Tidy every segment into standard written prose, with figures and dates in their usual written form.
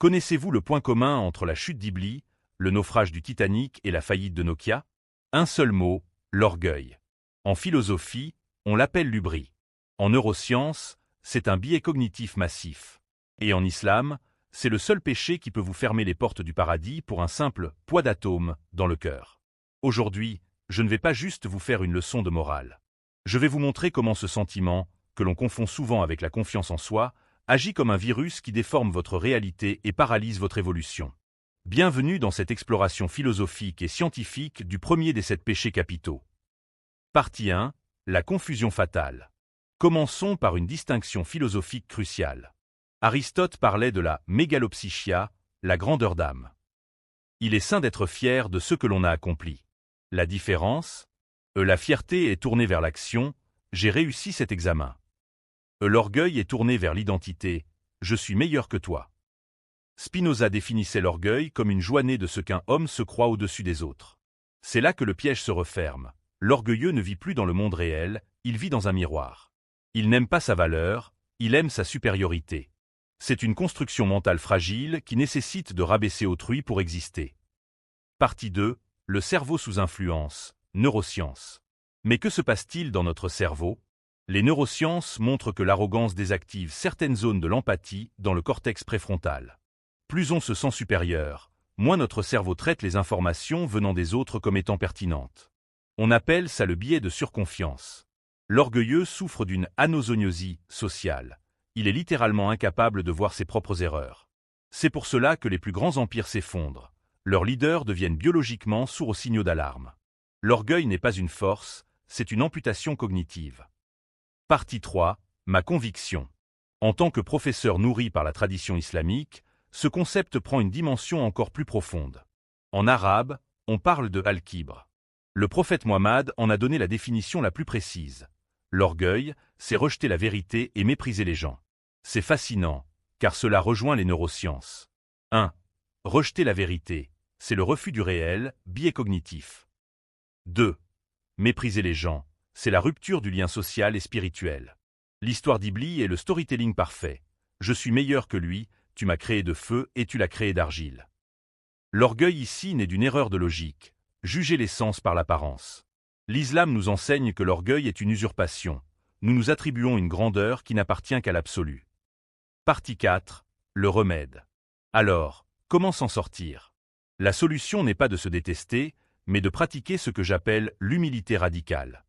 Connaissez-vous le point commun entre la chute d'Iblis, le naufrage du Titanic et la faillite de Nokia? Un seul mot, l'orgueil. En philosophie, on l'appelle l'hubris. En neurosciences, c'est un biais cognitif massif. Et en islam, c'est le seul péché qui peut vous fermer les portes du paradis pour un simple poids d'atome dans le cœur. Aujourd'hui, je ne vais pas juste vous faire une leçon de morale. Je vais vous montrer comment ce sentiment, que l'on confond souvent avec la confiance en soi, agit comme un virus qui déforme votre réalité et paralyse votre évolution. Bienvenue dans cette exploration philosophique et scientifique du premier des 7 péchés capitaux. Partie 1. La confusion fatale. Commençons par une distinction philosophique cruciale. Aristote parlait de la mégalopsychia, la grandeur d'âme. Il est sain d'être fier de ce que l'on a accompli. La différence? La fierté est tournée vers l'action, j'ai réussi cet examen. L'orgueil est tourné vers l'identité, je suis meilleur que toi. Spinoza définissait l'orgueil comme une joie née de ce qu'un homme se croit au-dessus des autres. C'est là que le piège se referme. L'orgueilleux ne vit plus dans le monde réel, il vit dans un miroir. Il n'aime pas sa valeur, il aime sa supériorité. C'est une construction mentale fragile qui nécessite de rabaisser autrui pour exister. Partie 2. Le cerveau sous influence, neurosciences. Mais que se passe-t-il dans notre cerveau? Les neurosciences montrent que l'arrogance désactive certaines zones de l'empathie dans le cortex préfrontal. Plus on se sent supérieur, moins notre cerveau traite les informations venant des autres comme étant pertinentes. On appelle ça le biais de surconfiance. L'orgueilleux souffre d'une anosognosie sociale. Il est littéralement incapable de voir ses propres erreurs. C'est pour cela que les plus grands empires s'effondrent. Leurs leaders deviennent biologiquement sourds aux signaux d'alarme. L'orgueil n'est pas une force, c'est une amputation cognitive. Partie 3. Ma conviction. En tant que professeur nourri par la tradition islamique, ce concept prend une dimension encore plus profonde. En arabe, on parle de al-kibr. Le prophète Mohammed en a donné la définition la plus précise. L'orgueil, c'est rejeter la vérité et mépriser les gens. C'est fascinant, car cela rejoint les neurosciences. 1. Rejeter la vérité, c'est le refus du réel, biais cognitif. 2. Mépriser les gens, c'est la rupture du lien social et spirituel. L'histoire d'Iblis est le storytelling parfait. Je suis meilleur que lui, tu m'as créé de feu et tu l'as créé d'argile. L'orgueil ici naît d'une erreur de logique. Juger l'essence par l'apparence. L'islam nous enseigne que l'orgueil est une usurpation. Nous nous attribuons une grandeur qui n'appartient qu'à l'absolu. Partie 4. Le remède. Alors, comment s'en sortir? La solution n'est pas de se détester, mais de pratiquer ce que j'appelle l'humilité radicale.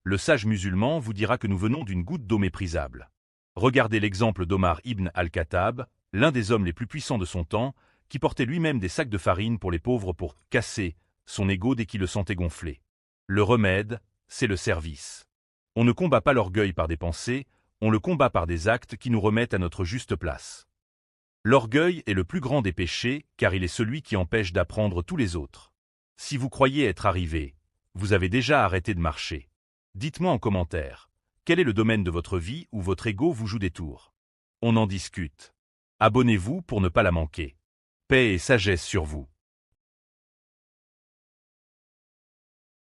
Le sage musulman vous dira que nous venons d'une goutte d'eau méprisable. Regardez l'exemple d'Omar ibn al-Khattab, l'un des hommes les plus puissants de son temps, qui portait lui-même des sacs de farine pour les pauvres pour casser son ego dès qu'il le sentait gonflé. Le remède, c'est le service. On ne combat pas l'orgueil par des pensées, on le combat par des actes qui nous remettent à notre juste place. L'orgueil est le plus grand des péchés, car il est celui qui empêche d'apprendre tous les autres. Si vous croyez être arrivé, vous avez déjà arrêté de marcher. Dites-moi en commentaire, quel est le domaine de votre vie où votre ego vous joue des tours? On en discute. Abonnez-vous pour ne pas la manquer. Paix et sagesse sur vous.